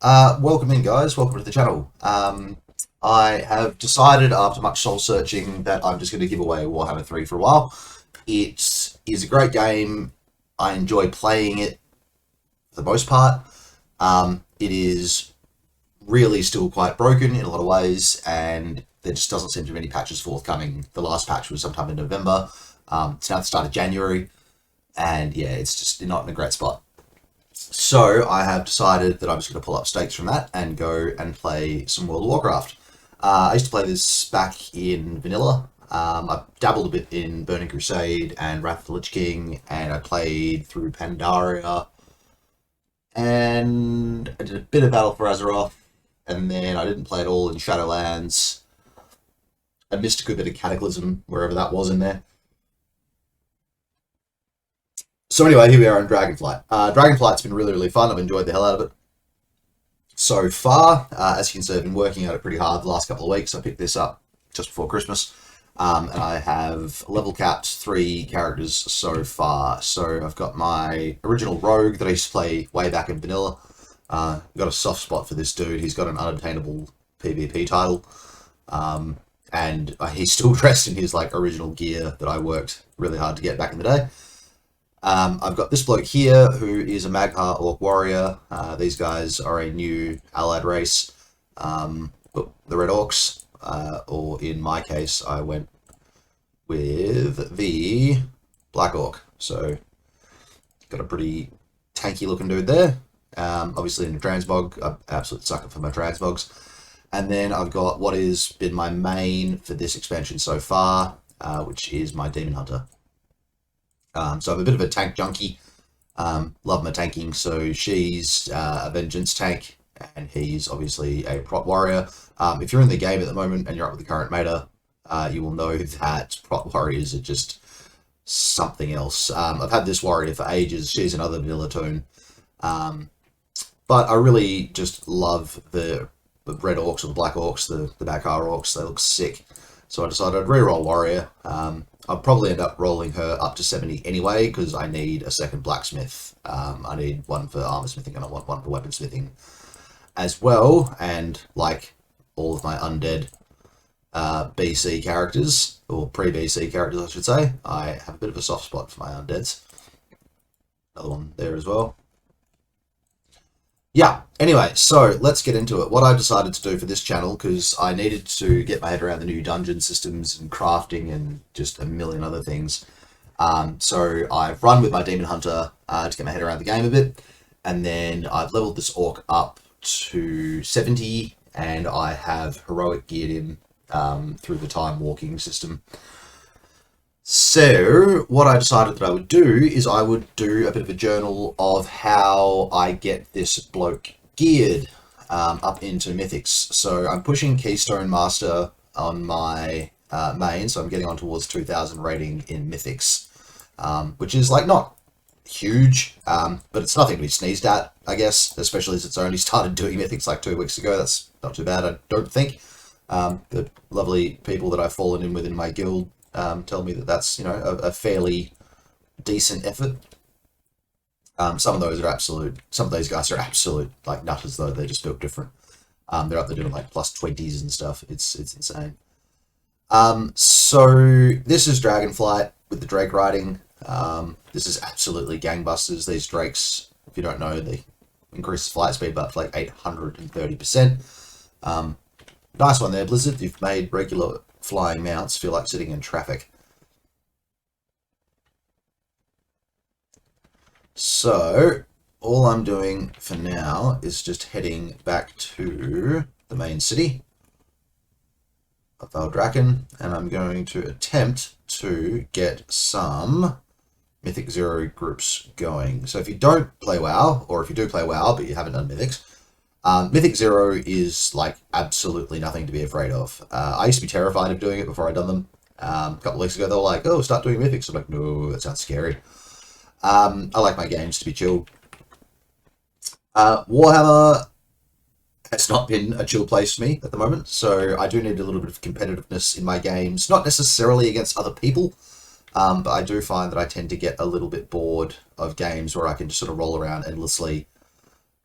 Welcome in, guys. Welcome to the channel. I have decided after much soul searching that I'm just going to give away Warhammer 3 for a while. It is a great game. I enjoy playing it for the most part. It is really still quite broken in a lot of ways, and there just doesn't seem to be any patches forthcoming. The last patch was sometime in November. It's now the start of January, and yeah, it's just not in a great spot. So I have decided that I'm just going to pull up stakes from that and go and play some World of Warcraft. I used to play this back in vanilla. I dabbled a bit in Burning Crusade and Wrath of the Lich King, and I played through Pandaria, and I did a bit of Battle for Azeroth, and then I didn't play at all in Shadowlands. I missed a good bit of Cataclysm, wherever that was in there. So anyway, here we are on Dragonflight. Dragonflight's been really fun. I've enjoyed the hell out of it so far. As you can see, I've been working at it pretty hard the last couple of weeks. I picked this up just before Christmas. And I have level capped 3 characters so far. So I've got my original rogue that I used to play way back in vanilla. Got a soft spot for this dude. He's got an unattainable PvP title. And he's still dressed in his original gear that I worked really hard to get back in the day. I've got this bloke here who is a Magha Orc Warrior. These guys are a new allied race, the Red Orcs, or in my case, I went with the Black Orc. So, got a pretty tanky looking dude there. Obviously in the Transmog, I'm absolute sucker for my Transmogs. And then I've got what has been my main for this expansion so far, which is my Demon Hunter. So I'm a bit of a tank junkie, love my tanking, so she's a Vengeance tank, and he's obviously a Prot warrior. If you're in the game at the moment and you're up with the current meta, you will know that Prot warriors are just something else. I've had this warrior for ages, she's another vanilla tune, but I really just love the Red Orcs or the Black Orcs, the Magha Orcs. They look sick, so I decided I'd reroll warrior. I'll probably end up rolling her up to 70 anyway, because I need a second blacksmith. I need one for armor smithing, and I want one for weapon smithing as well. And like all of my undead BC characters, or pre-BC characters I should say, I have a bit of a soft spot for my undeads. Another one there as well. Yeah, anyway, so let's get into it. What I decided to do for this channel, because I needed to get my head around the new dungeon systems and crafting and just a million other things. So I've run with my Demon Hunter to get my head around the game a bit, and then I've leveled this orc up to 70, and I have heroic geared him through the time walking system. So, what I decided that I would do is I would do a bit of a journal of how I get this bloke geared up into Mythics. So, I'm pushing Keystone Master on my main, so I'm getting on towards 2000 rating in Mythics, which is not huge, but it's nothing to be sneezed at, I guess, especially as it's only started doing Mythics 2 weeks ago. That's not too bad, I don't think. The lovely people that I've fallen in with in my guild tell me that that's, a fairly decent effort. Some of those are absolute, some of those guys are absolute, nutters though, they're just built different. They're up there doing plus 20s and stuff, it's insane. So this is Dragonflight with the Drake riding. This is absolutely gangbusters. These Drakes, if you don't know, they increase the flight speed by 830%. Nice one there, Blizzard, you've made regular flying mounts feel like sitting in traffic. So, all I'm doing for now is just heading back to the main city of Valdrakken, and I'm going to attempt to get some Mythic Zero groups going. So if you don't play WoW, or if you do play WoW but you haven't done Mythics, Mythic Zero is absolutely nothing to be afraid of. I used to be terrified of doing it before I'd done them. A couple of weeks ago they were like, oh, start doing Mythics. I'm like, no, that sounds scary. I like my games to be chill. Warhammer has not been a chill place for me at the moment, so I do need a little bit of competitiveness in my games, not necessarily against other people, but I do find that I tend to get a little bit bored of games where I can just sort of roll around endlessly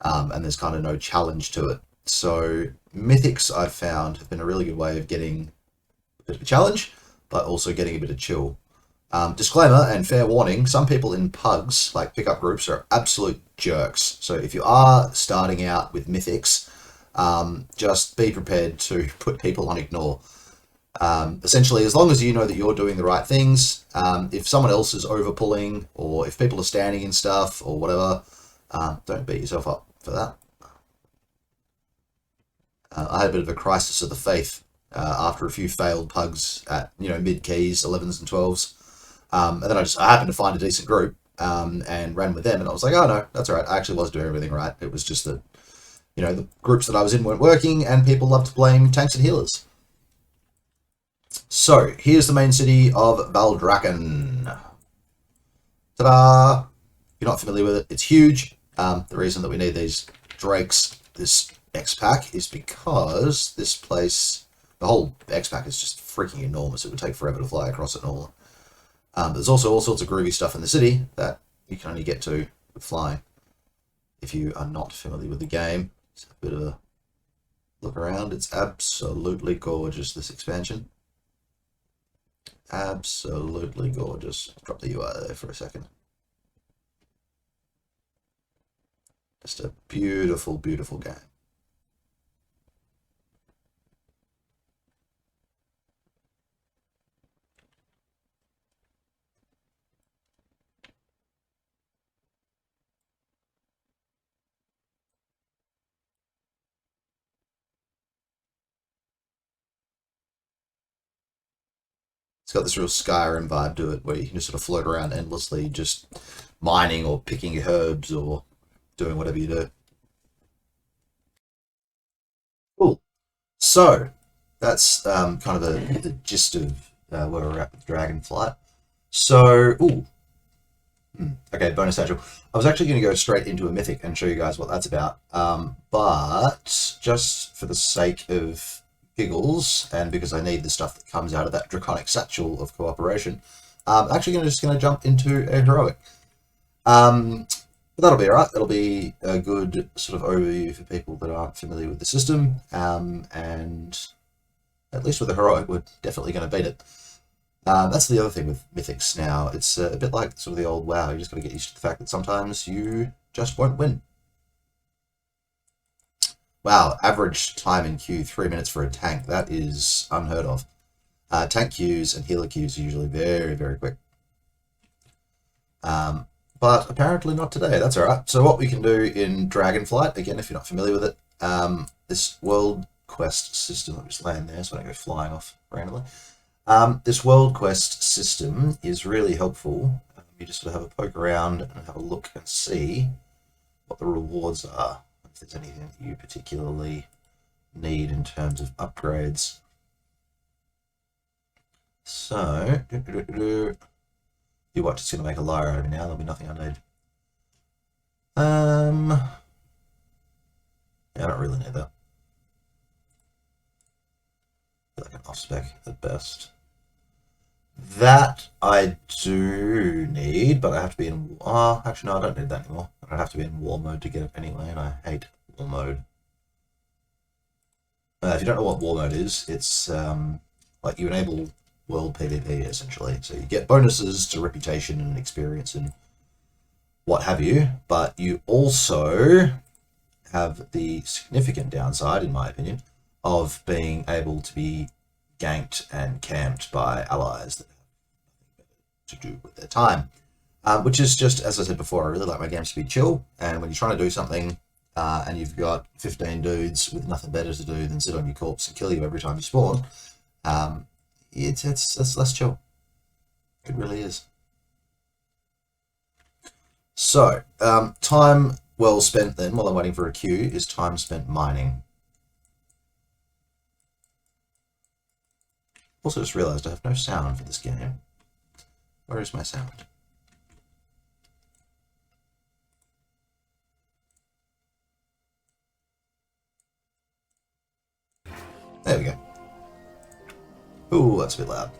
and there's kind of no challenge to it. So Mythics, I've found, have been a really good way of getting a bit of a challenge, but also getting a bit of chill. Disclaimer and fair warning, some people in pugs, like pickup groups, are absolute jerks. So if you are starting out with Mythics, just be prepared to put people on ignore. Essentially, as long as you know that you're doing the right things, if someone else is overpulling, or if people are standing in stuff, or whatever, don't beat yourself up for that. I had a bit of a crisis of the faith after a few failed pugs at, mid-keys, 11s and 12s. And then I happened to find a decent group and ran with them, and I was like, oh no, that's all right. I actually was doing everything right. It was just that, the groups that I was in weren't working, and people loved playing tanks and healers. So, here's the main city of Valdrakken. Ta-da! If you're not familiar with it, it's huge. The reason that we need these drakes, this X-Pack, is because this place, the whole X-Pack is just freaking enormous. It would take forever to fly across it normally. There's also all sorts of groovy stuff in the city that you can only get to with flying. If you are not familiar with the game, it's a bit of a look around. It's absolutely gorgeous, this expansion. Absolutely gorgeous. Drop the UI there for a second. Just a beautiful, beautiful game. It's got this real Skyrim vibe to it, where you can just sort of float around endlessly, just mining or picking your herbs or doing whatever you do. Cool. So, that's kind of the gist of where we're at with Dragonflight. So, okay, bonus satchel. I was actually going to go straight into a Mythic and show you guys what that's about, but just for the sake of giggles, and because I need the stuff that comes out of that draconic satchel of cooperation, I'm actually just going to jump into a heroic. But that'll be alright. That'll be a good sort of overview for people that aren't familiar with the system, and at least with a heroic, we're definitely going to beat it. That's the other thing with Mythics now. It's a bit like sort of the old WoW. You just got to get used to the fact that sometimes you just won't win. Wow, average time in queue 3 minutes for a tank. That is unheard of. Tank queues and healer queues are usually very, very quick. But apparently not today. That's alright. So what we can do in Dragonflight, again, if you're not familiar with it, this world quest system, I'll just land there so I don't go flying off randomly. This world quest system is really helpful. You just sort of have a poke around and have a look and see what the rewards are. If there's anything that you particularly need in terms of upgrades. So, you watch, it's going to make a liar out of me now. There'll be nothing I need. Yeah, I don't really need that. I feel like an off-spec at best. That I do need, but I have to be in... actually, no, I don't need that anymore. I have to be in war mode to get it anyway, and I hate war mode. If you don't know what war mode is, it's like you enable world PvP, essentially. So you get bonuses to reputation and experience and what have you, but you also have the significant downside, in my opinion, of being able to be ganked and camped by allies that have nothing better to do with their time. Which is just, as I said before, I really like my games to be chill, and when you're trying to do something and you've got 15 dudes with nothing better to do than sit on your corpse and kill you every time you spawn, it's less chill. It really is. So, time well spent then, while I'm waiting for a queue, is time spent mining. Also just realised I have no sound for this game. Where is my sound? There we go. Ooh, that's a bit loud.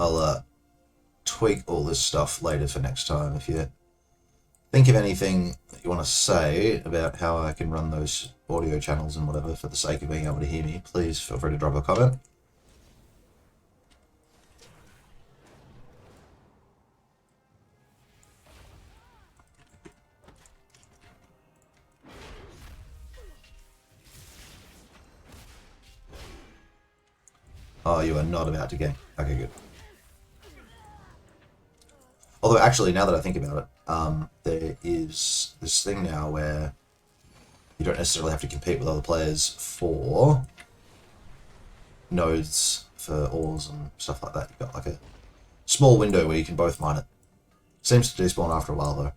I'll tweak all this stuff later for next time. If you think of anything that you want to say about how I can run those audio channels and whatever for the sake of being able to hear me, please feel free to drop a comment. Oh, you are not about to gank. Okay, good. Although, actually, now that I think about it, there is this thing now where you don't necessarily have to compete with other players for nodes, for ores and stuff like that. You've got like a small window where you can both mine it. Seems to despawn after a while, though.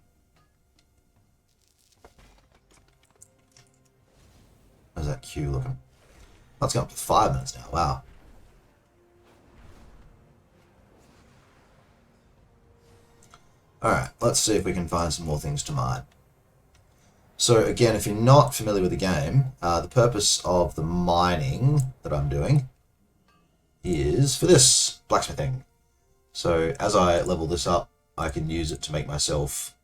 How's that queue looking? That's gone up to 5 minutes now. Wow. Alright, let's see if we can find some more things to mine. So again, if you're not familiar with the game, the purpose of the mining that I'm doing is for this, blacksmithing. So as I level this up, I can use it to make myself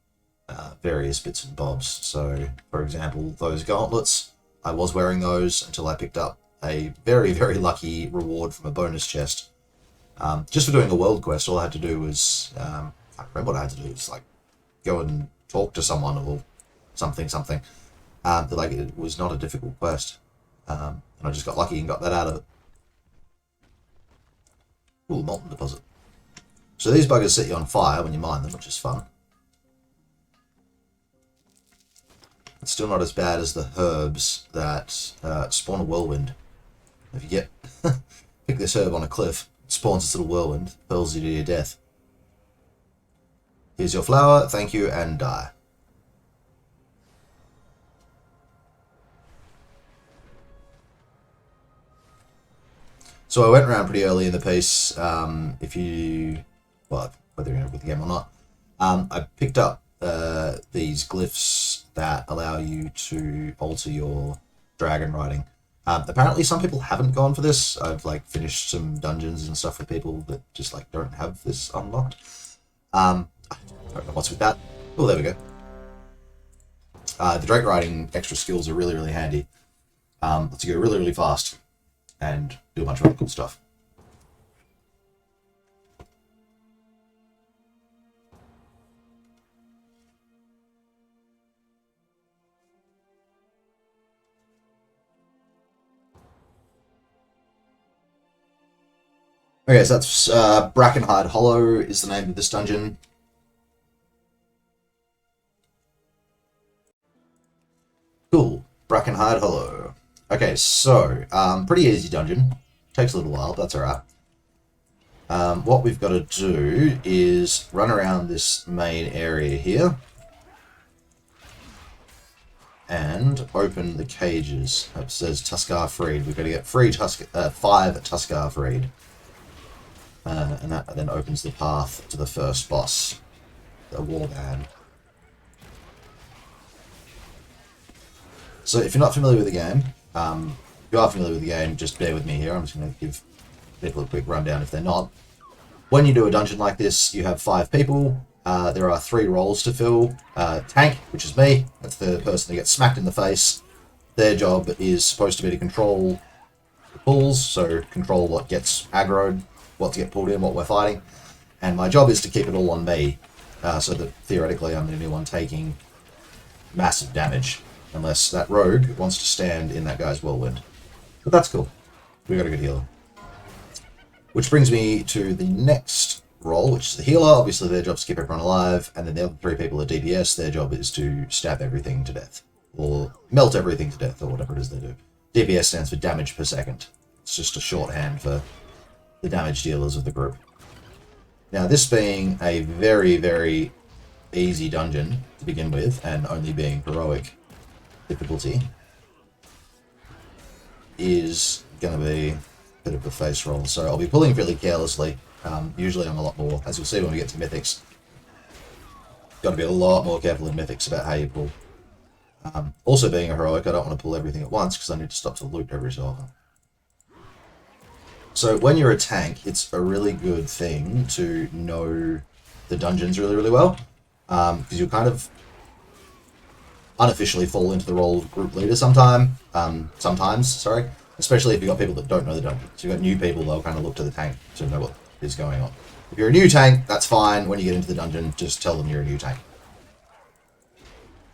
various bits and bobs. So, for example, those gauntlets, I was wearing those until I picked up a very, very lucky reward from a bonus chest. Just for doing a world quest, all I had to do was... I remember what I had to do. It's like go and talk to someone or something. But like it was not a difficult quest, and I just got lucky and got that out of it. Ooh, molten deposit. So these buggers set you on fire when you mine them, which is fun. It's still not as bad as the herbs that spawn a whirlwind. If you get pick this herb on a cliff, it spawns this little whirlwind, hurls you to your death. Here's your flower, thank you, and die. So I went around pretty early in the piece, if you... well, whether you're with the game or not. I picked up these glyphs that allow you to alter your dragon riding. Apparently some people haven't gone for this. I've like finished some dungeons and stuff with people that just like don't have this unlocked. I don't know what's with that. Oh, there we go. The drake riding extra skills are really, really handy. Lets you go really, really fast and do a bunch of other cool stuff. Okay, so that's Brackenhide Hollow is the name of this dungeon. Cool, Brackenhide Hollow. Okay, so, pretty easy dungeon. Takes a little while, but that's alright. What we've got to do is run around this main area here and open the cages. It says Tuskar freed. We've got to get 5 Tuskar freed. And that then opens the path to the first boss, the Warband. So if you're not familiar with the game, if you are familiar with the game, just bear with me here. I'm just going to give people a quick rundown if they're not. When you do a dungeon like this, you have 5 people. There are 3 roles to fill. Tank, which is me. That's the person that gets smacked in the face. Their job is supposed to be to control the pulls, so control what gets aggroed, what to get pulled in, what we're fighting. And my job is to keep it all on me, so that theoretically I'm the only one taking massive damage. Unless that rogue wants to stand in that guy's whirlwind. But that's cool. We got a good healer. Which brings me to the next role, which is the healer. Obviously their job is to keep everyone alive, and then the other 3 people are DPS. Their job is to stab everything to death. Or melt everything to death, or whatever it is they do. DPS stands for damage per second. It's just a shorthand for the damage dealers of the group. Now this being a very, very easy dungeon to begin with, and only being heroic difficulty, is going to be a bit of a face roll. So I'll be pulling fairly carelessly. Usually I'm a lot more, as you'll see when we get to Mythics, got to be a lot more careful in Mythics about how you pull. Also being a heroic, I don't want to pull everything at once because I need to stop to loot every so often. So when you're a tank, it's a really good thing to know the dungeons really, really well, because you'll kind of unofficially fall into the role of group leader sometimes, sorry, especially if you've got people that don't know the dungeon. So you've got new people, they'll kind of look to the tank to know what is going on. If you're a new tank, that's fine. When you get into the dungeon, just tell them you're a new tank.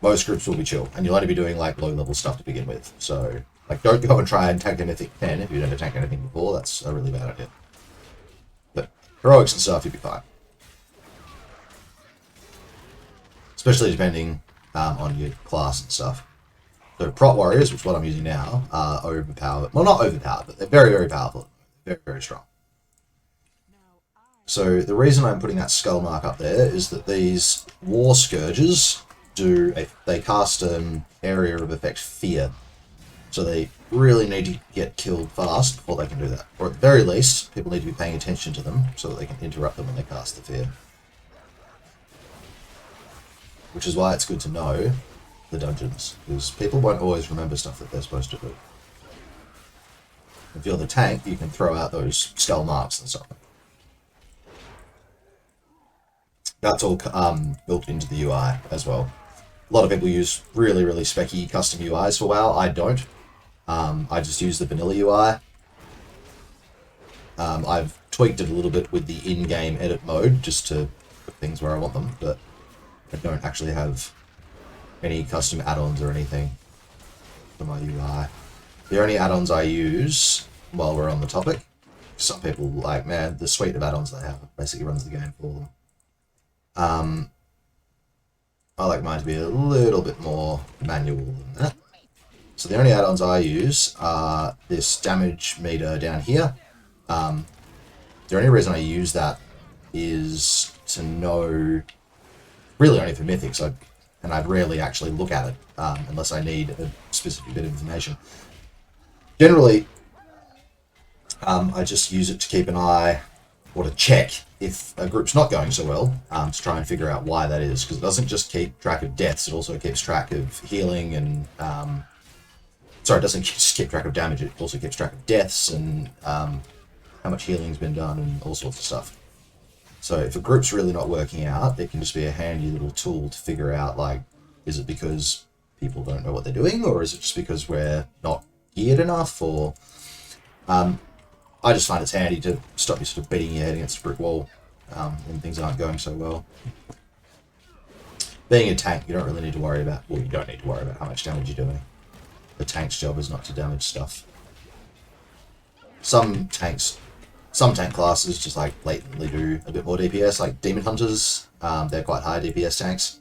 Most groups will be chill, and you'll only be doing like low-level stuff to begin with. So, like, don't go and try and tank a Mythic 10 if you've never tanked anything before. That's a really bad idea. But heroics and stuff, you'll be fine. Especially depending on your class and stuff. So Prot warriors, which is what I'm using now, are overpowered. Well, not overpowered, but they're very, very powerful. Very, very strong. So the reason I'm putting that skull mark up there is that these war scourges they cast an area of effect fear. So they really need to get killed fast before they can do that. Or at the very least, people need to be paying attention to them so that they can interrupt them when they cast the fear. Which is why it's good to know the dungeons, because people won't always remember stuff that they're supposed to do. If you're the tank, you can throw out those skull marks and stuff. That's all built into the UI as well. A lot of people use really, really specky custom UIs for WoW. I don't. I just use the vanilla UI. I've tweaked it a little bit with the in-game edit mode just to put things where I want them, but I don't actually have any custom add-ons or anything for my UI. The only add-ons I use, while we're on the topic, some people like, man, the suite of add-ons they have basically runs the game for them. I like mine to be a little bit more manual than that. So the only add-ons I use are this damage meter down here. The only reason I use that is to know, really only for Mythics, and I'd rarely actually look at it unless I need a specific bit of information. Generally, I just use it to keep an eye or to check if a group's not going so well, to try and figure out why that is, because it doesn't just keep track of deaths, it also keeps track of healing and sorry, it doesn't just keep track of damage, it also keeps track of deaths and how much healing's been done and all sorts of stuff. So if a group's really not working out, it can just be a handy little tool to figure out, like, is it because people don't know what they're doing, or is it just because we're not geared enough, or I just find it's handy to stop you sort of beating your head against a brick wall when things aren't going so well. Being a tank, you don't really need to worry about, well, you don't need to worry about how much damage you're doing. The tank's job is not to damage stuff. Some tank classes just like blatantly do a bit more DPS, like Demon Hunters, they're quite high DPS tanks.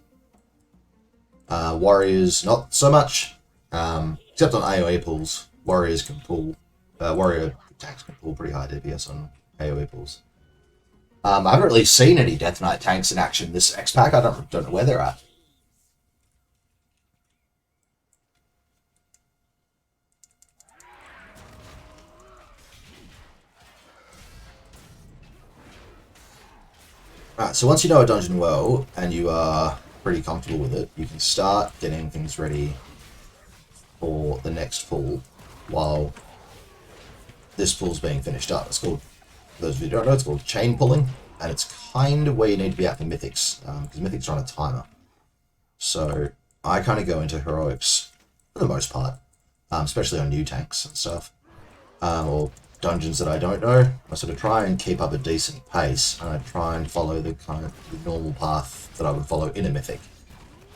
Warriors, not so much, except on AoE pulls. Warriors can pull, warrior tanks can pull pretty high DPS on AoE pulls. I haven't really seen any Death Knight tanks in action this X-Pack. I don't know where they're at. Alright, so once you know a dungeon well, and you are pretty comfortable with it, you can start getting things ready for the next pull while this pull's being finished up. It's called, for those of you who don't know, it's called chain pulling, and it's kind of where you need to be at for Mythics, because Mythics are on a timer. So I kind of go into heroics for the most part, especially on new tanks and stuff, or dungeons that I don't know. I sort of try and keep up a decent pace, and I try and follow the kind of the normal path that I would follow in a Mythic,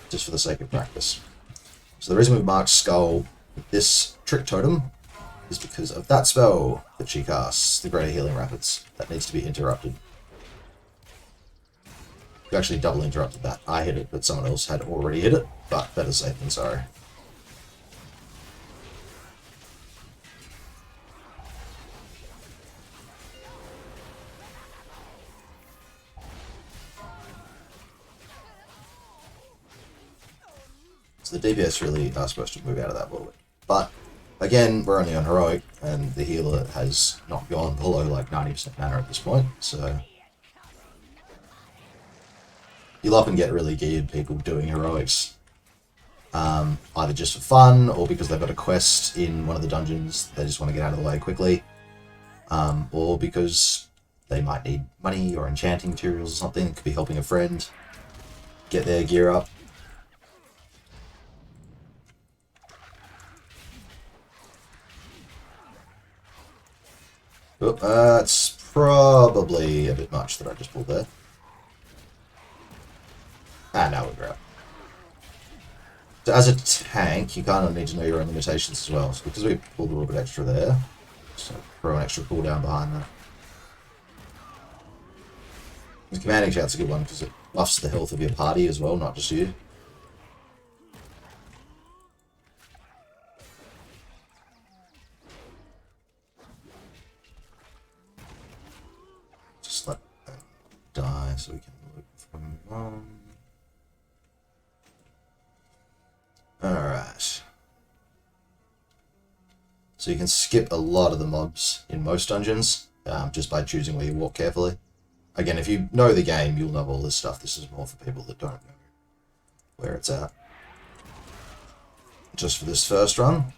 just for the sake of practice. So the reason we've marked Skull with this trick totem is because of that spell that she casts, the Greater Healing Rapids, that needs to be interrupted. You actually double interrupted that. I hit it, but someone else had already hit it, but better safe than sorry. So the DPS really are supposed to move out of that a little bit. But again, we're only on heroic, and the healer has not gone below like 90% mana at this point, so you'll often get really geared people doing heroics, either just for fun or because they've got a quest in one of the dungeons they just want to get out of the way quickly. or because they might need money or enchanting materials or something. It could be helping a friend get their gear up. Oh, that's probably a bit much that I just pulled there. Now we're out. So as a tank, you kind of need to know your own limitations as well. So because we pulled a little bit extra there, so throw an extra cooldown behind that. The commanding shout's a good one because it buffs the health of your party as well, not just you. Just let that die so we can look from Alright. So you can skip a lot of the mobs in most dungeons, just by choosing where you walk carefully. Again, if you know the game, you'll know all this stuff. This is more for people that don't know where it's at. Just for this first run.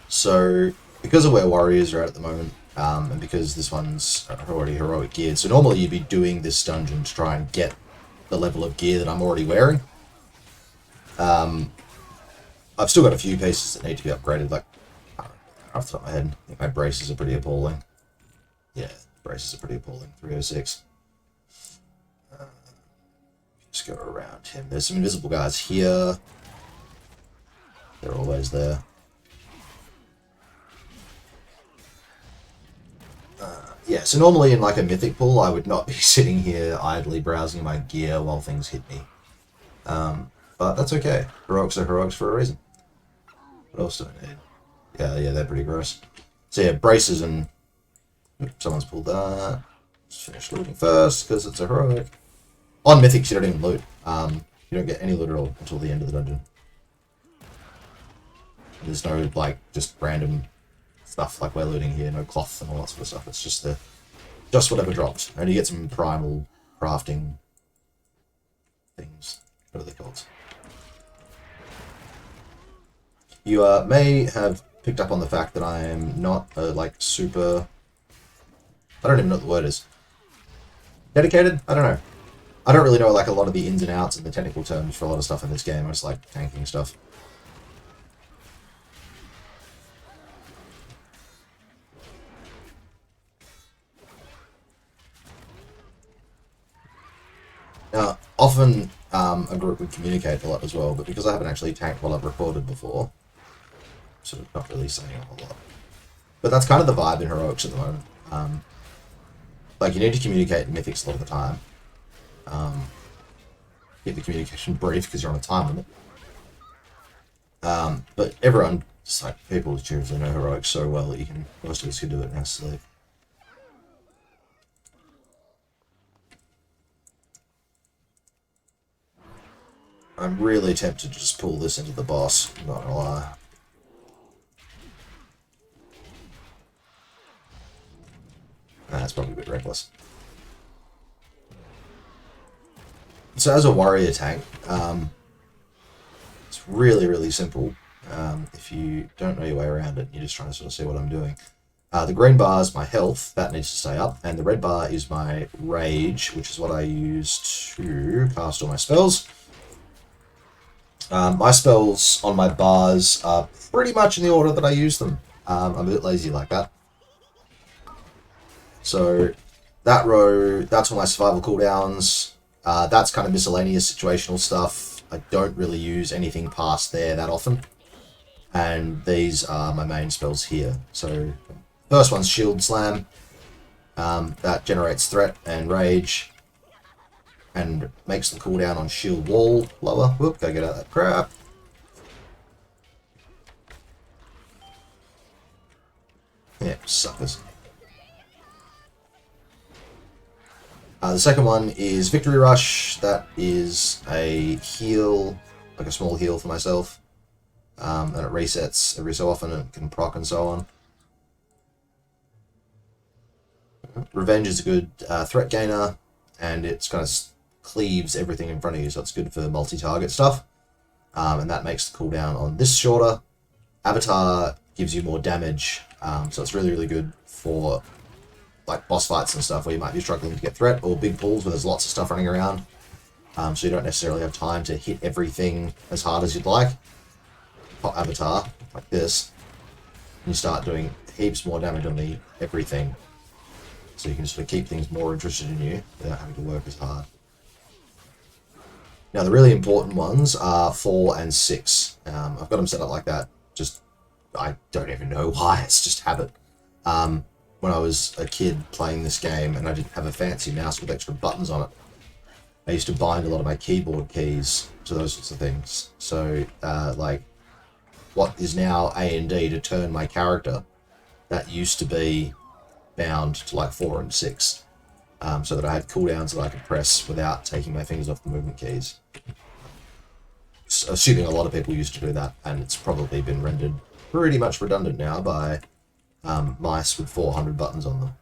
So, because of where warriors are at the moment, and because this one's already heroic geared, so normally you'd be doing this dungeon to try and get the level of gear that I'm already wearing. I've still got a few pieces that need to be upgraded, like, I don't know, off the top of my head, I think my braces are pretty appalling. Yeah, braces are pretty appalling, 306. Just go around him. There's some invisible guys here. They're always there. Yeah, so normally in like a Mythic pool, I would not be sitting here idly browsing my gear while things hit me. But that's okay. Heroics are heroics for a reason. What else do I need? Yeah, they're pretty gross. So yeah, braces and... Oops, someone's pulled that. Let's finish looting first, because it's a heroic. On Mythics, you don't even loot. You don't get any loot at all until the end of the dungeon. There's no, like, just random stuff like we're looting here, no cloth and all that sort of stuff. It's just whatever drops. And you get some primal crafting things. What are they called? You may have picked up on the fact that I am not like super... I don't even know what the word is. Dedicated? I don't know. I don't really know like a lot of the ins and outs and the technical terms for a lot of stuff in this game. I just like tanking stuff. Now, often a group would communicate a lot as well, but because I haven't actually tanked while I've recorded before, sort of not really saying a whole lot. But that's kind of the vibe in Heroics at the moment. Like, you need to communicate in Mythics a lot of the time. Keep the communication brief because you're on a time limit. But everyone, just like people choose, they know Heroics so well that most of us can do it in our sleep. I'm really tempted to just pull this into the boss, I'm not gonna lie. That's probably a bit reckless. So as a warrior tank, it's really, really simple. If you don't know your way around it, you're just trying to sort of see what I'm doing. The green bar is my health, that needs to stay up, and the red bar is my rage, which is what I use to cast all my spells. My spells on my bars are pretty much in the order that I use them. I'm a bit lazy like that. So that row, that's all my survival cooldowns. That's kind of miscellaneous situational stuff. I don't really use anything past there that often. And these are my main spells here. So first one's Shield Slam. That generates threat and rage. And makes the cooldown on shield wall lower. Whoop, gotta get out of that crap. Yeah, suckers. The second one is Victory Rush. That is a heal, like a small heal for myself. And it resets every so often and it can proc and so on. Revenge is a good threat gainer, and it's kind of cleaves everything in front of you, so it's good for multi-target stuff. and that makes the cooldown on this shorter. Avatar gives you more damage, so it's really, really good for like boss fights and stuff where you might be struggling to get threat, or big pulls where there's lots of stuff running around, so you don't necessarily have time to hit everything as hard as you'd like. Pop Avatar, like this, and you start doing heaps more damage on the everything, so you can sort of keep things more interested in you without having to work as hard. Now the really important ones are 4 and 6. I've got them set up like that. Just, I don't even know why, it's just habit. When I was a kid playing this game and I didn't have a fancy mouse with extra buttons on it, I used to bind a lot of my keyboard keys to those sorts of things. So, like, what is now A and D to turn my character, that used to be bound to like 4 and 6. So that I had cooldowns that I could press without taking my fingers off the movement keys. Assuming a lot of people used to do that, and it's probably been rendered pretty much redundant now by mice with 400 buttons on them.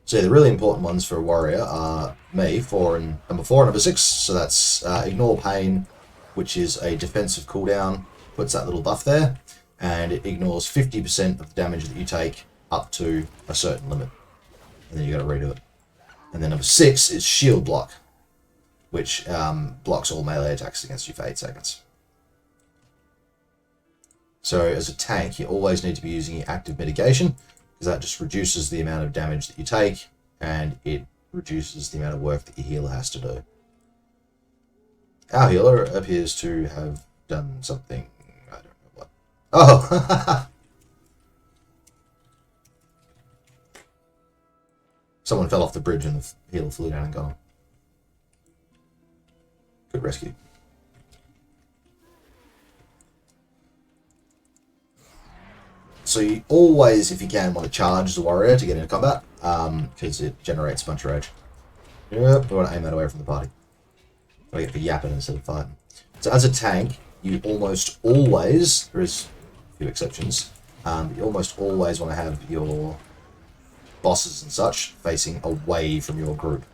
So yeah, the really important ones for a warrior are me, number 4 and number 6. So that's Ignore Pain, which is a defensive cooldown, puts that little buff there, and it ignores 50% of the damage that you take up to a certain limit. And then you got to redo it. And then number 6 is Shield Block, which blocks all melee attacks against you for 8 seconds. So as a tank, you always need to be using your active mitigation, because that just reduces the amount of damage that you take, and it reduces the amount of work that your healer has to do. Our healer appears to have done something, I don't know what. Oh! Someone fell off the bridge and the healer flew down and gone. Good rescue. So you always, if you can, want to charge the warrior to get into combat, because it generates a bunch of rage. Yep, we want to aim that away from the party. I get for yapping instead of fighting. So as a tank, you almost always, there is a few exceptions, you almost always want to have your bosses and such facing away from your group,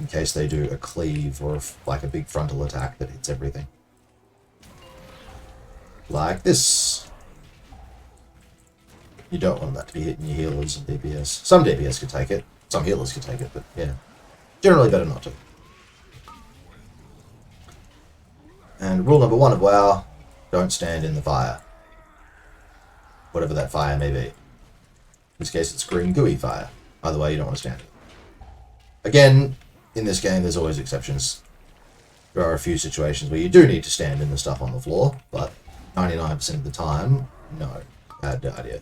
in case they do a cleave or like a big frontal attack that hits everything. Like this. You don't want that to be hitting your healers and DPS. Some DPS could take it, some healers could take it, but yeah, generally better not to. And rule number 1 of WoW, don't stand in the fire. Whatever that fire may be. In this case, it's green gooey fire. Either way, you don't want to stand it. Again, in this game, there's always exceptions. There are a few situations where you do need to stand in the stuff on the floor, but 99% of the time, no. Bad idea.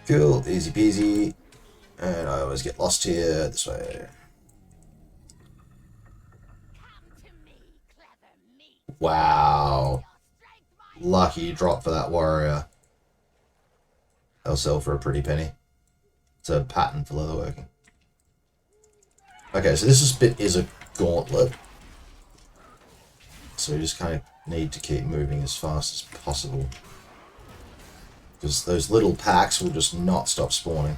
Cool, easy peasy. And I always get lost here, this way. Wow. Lucky drop for that warrior. They'll sell for a pretty penny. It's a pattern for leatherworking. Okay, so this bit is a gauntlet. So you just kind of need to keep moving as fast as possible, because those little packs will just not stop spawning.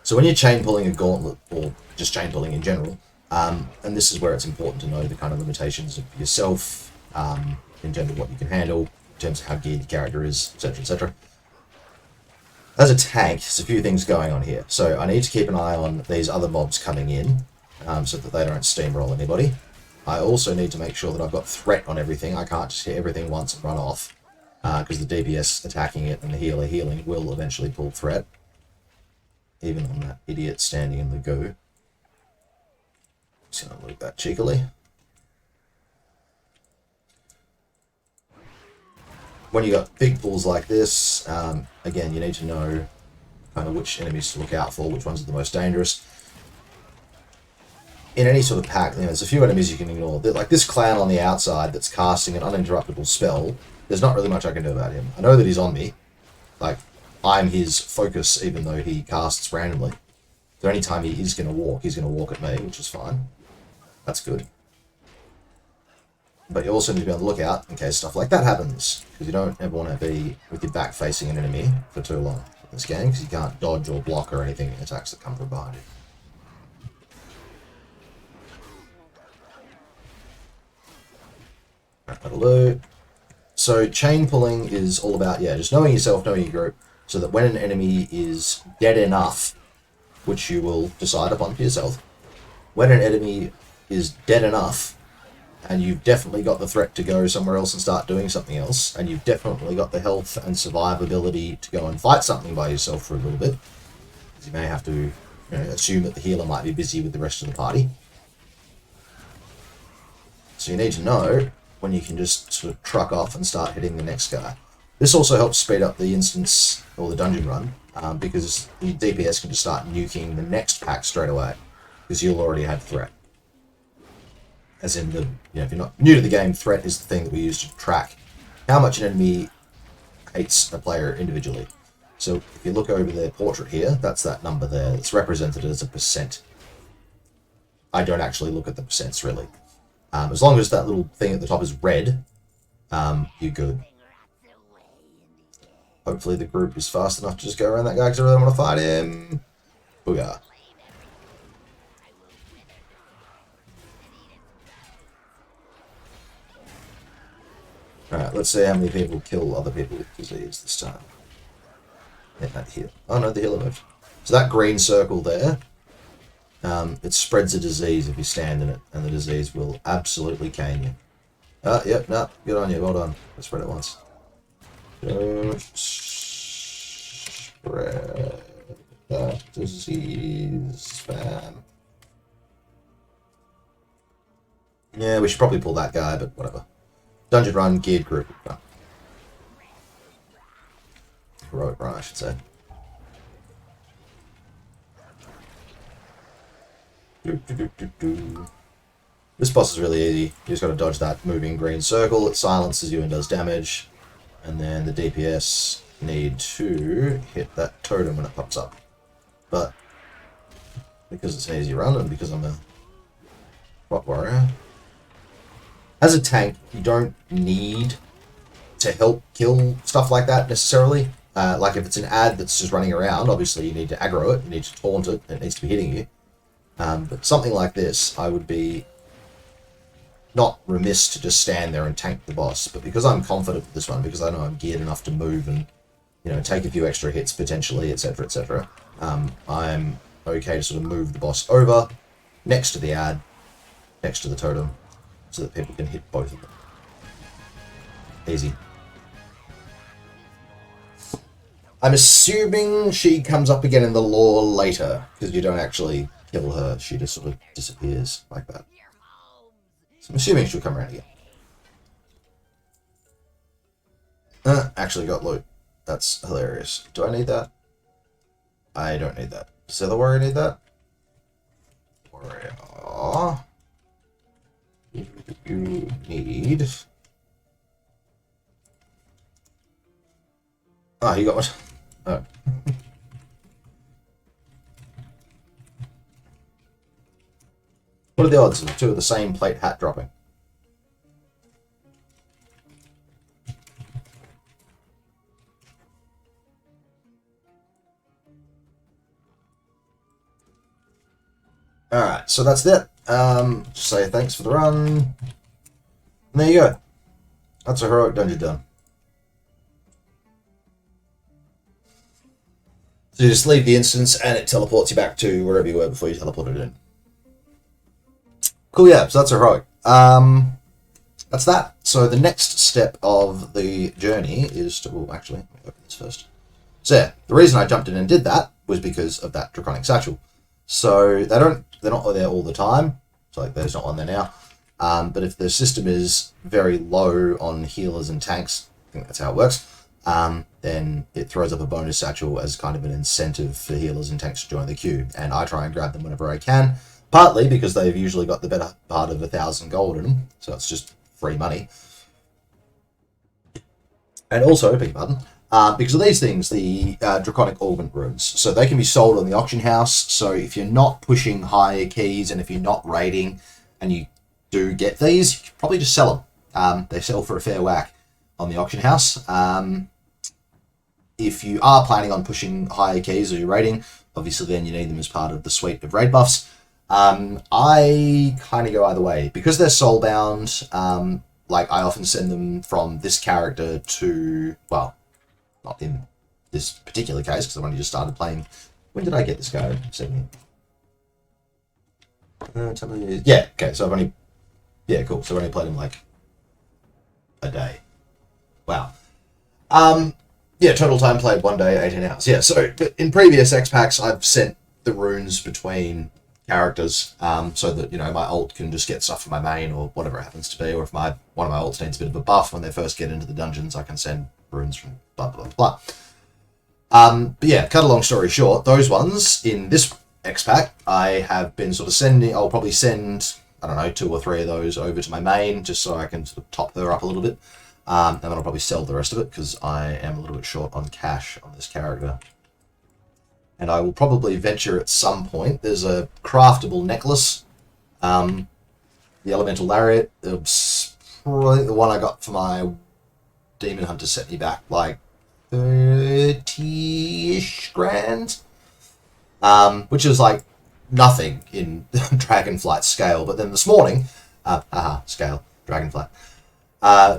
So when you're chain pulling a gauntlet, or just chain pulling in general, and this is where it's important to know the kind of limitations of yourself, in terms of what you can handle, in terms of how geared your character is, etc, etc. As a tank, there's a few things going on here. So I need to keep an eye on these other mobs coming in, so that they don't steamroll anybody. I also need to make sure that I've got threat on everything. I can't just hit everything once and run off, because the DPS attacking it and the healer healing will eventually pull threat, even on that idiot standing in the goo. Just gonna loot that cheekily. When you got big pulls like this, again, you need to know kind of which enemies to look out for, which ones are the most dangerous. In any sort of pack, there's a few enemies you can ignore. Like this clown on the outside that's casting an uninterruptible spell, there's not really much I can do about him. I know that he's on me. Like, I'm his focus, even though he casts randomly. So anytime he is going to walk, he's going to walk at me, which is fine. That's good. But you also need to be on the lookout in case stuff like that happens, because you don't ever want to be with your back facing an enemy for too long. this game because you can't dodge or block or anything in attacks that come from behind you. That'll do. So chain pulling is all about, just knowing yourself, knowing your group, so that when an enemy is dead enough, which you will decide upon for yourself, when an enemy is dead enough, and you've definitely got the threat to go somewhere else and start doing something else, and you've definitely got the health and survivability to go and fight something by yourself for a little bit, because you may have to assume that the healer might be busy with the rest of the party. So you need to know when you can just sort of truck off and start hitting the next guy. This also helps speed up the instance or the dungeon run, because the DPS can just start nuking the next pack straight away, because you'll already have threat. As in, if you're not new to the game, threat is the thing that we use to track how much an enemy hates a player individually. So if you look over their portrait here, that's that number there. It's represented as a percent. I don't actually look at the percents, really. As long as that little thing at the top is red, you're good. Hopefully the group is fast enough to just go around that guy because I really want to fight him. Booyah. Alright, let's see how many people kill other people with disease this time. Yeah, that heal. Oh no, the healer moved. So that green circle there, it spreads a disease if you stand in it, and the disease will absolutely cane you. Yep, no, good on you, well done. Let's spread it once. Don't spread that disease, fam. Yeah, we should probably pull that guy, but whatever. Dungeon run, geared group. No. Heroic run, I should say. This boss is really easy. You just got to dodge that moving green circle. It silences you and does damage. And then the DPS need to hit that totem when it pops up. But because it's an easy run and because I'm a Prot warrior, as a tank, you don't need to help kill stuff like that necessarily. Like if it's an ad that's just running around, obviously you need to aggro it, you need to taunt it, it needs to be hitting you. But something like this, I would be not remiss to just stand there and tank the boss. But because I'm confident with this one, because I know I'm geared enough to move and take a few extra hits potentially, etc., etc., I'm okay to sort of move the boss over next to the ad, next to the totem, so that people can hit both of them. Easy. I'm assuming she comes up again in the lore later, because you don't actually kill her, she just sort of disappears like that. So I'm assuming she'll come around again. Actually got loot. That's hilarious. Do I need that? I don't need that. Does the other warrior need that? Warrior. You need... Ah, you got one. Oh. What are the odds of two of the same plate hat dropping? Alright, so that's it. Just say thanks for the run. And there you go. That's a heroic dungeon done. So you just leave the instance and it teleports you back to wherever you were before you teleported in. Cool, yeah, so that's a heroic. That's that. So the next step of the journey is to... Oh, actually, let me open this first. So yeah, the reason I jumped in and did that was because of that Draconic Satchel. So they're not there all the time. So like there's not one there now. But if the system is very low on healers and tanks, I think that's how it works, then it throws up a bonus satchel as kind of an incentive for healers and tanks to join the queue. And I try and grab them whenever I can, partly because they've usually got the better part of 1,000 gold in them, so it's just free money. And also, beg your pardon, because of these things, the Draconic Augment runes. So they can be sold on the auction house. So if you're not pushing higher keys and if you're not raiding and you do get these, you can probably just sell them. They sell for a fair whack on the auction house. if you are planning on pushing higher keys or your rating, obviously then you need them as part of the suite of raid buffs. I kind of go either way. Because they're soulbound, like I often send them from this character to, well, not in this particular case, because I've only just started playing. When did I get this guy? 70. Yeah, okay, so I've only, yeah, cool. So I've only played him like a day. Wow. Yeah, total time played 1 day, 18 hours. Yeah, so in previous X packs, I've sent the runes between characters, so that, you know, my ult can just get stuff from my main or whatever it happens to be, or if one of my ults needs a bit of a buff when they first get into the dungeons, I can send runes from blah blah blah. But yeah, cut a long story short, those ones in this X pack, I have been sort of sending. I'll probably send, I don't know, 2 or 3 of those over to my main just so I can sort of top her up a little bit, and then I'll probably sell the rest of it because I am a little bit short on cash on this character. And I will probably venture at some point. There's a craftable necklace. The Elemental Lariat. It's probably the one I got for my Demon Hunter set me back like 30-ish grand. Which is like nothing in Dragonflight scale. But then this morning, scale, Dragonflight.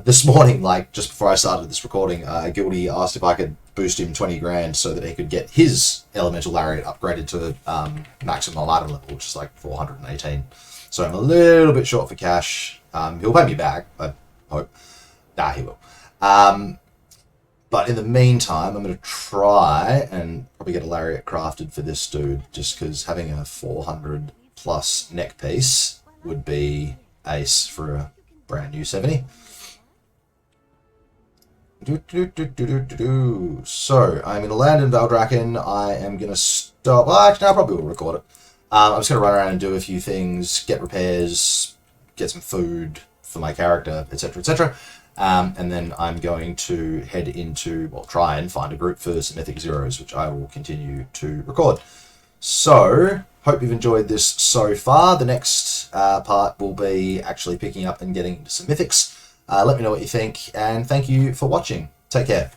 This morning, like just before I started this recording, Guilty asked if I could boost him 20 grand so that he could get his Elemental Lariat upgraded to maximum item level, which is like 418. So I'm a little bit short for cash. He'll pay me back, I hope. Nah, he will. But in the meantime, I'm going to try and probably get a Lariat crafted for this dude, just because having a 400 plus neck piece would be ace for a brand new 70. So, I'm going to land in Valdrakken. I am going to stop. Well, actually, I probably will record it. I'm just going to run around and do a few things, get repairs, get some food for my character, etc., etc. And then I'm going to head into, well, try and find a group for some Mythic Zeros, which I will continue to record. So, hope you've enjoyed this so far. The next part will be actually picking up and getting into some Mythics. Let me know what you think, and thank you for watching. Take care.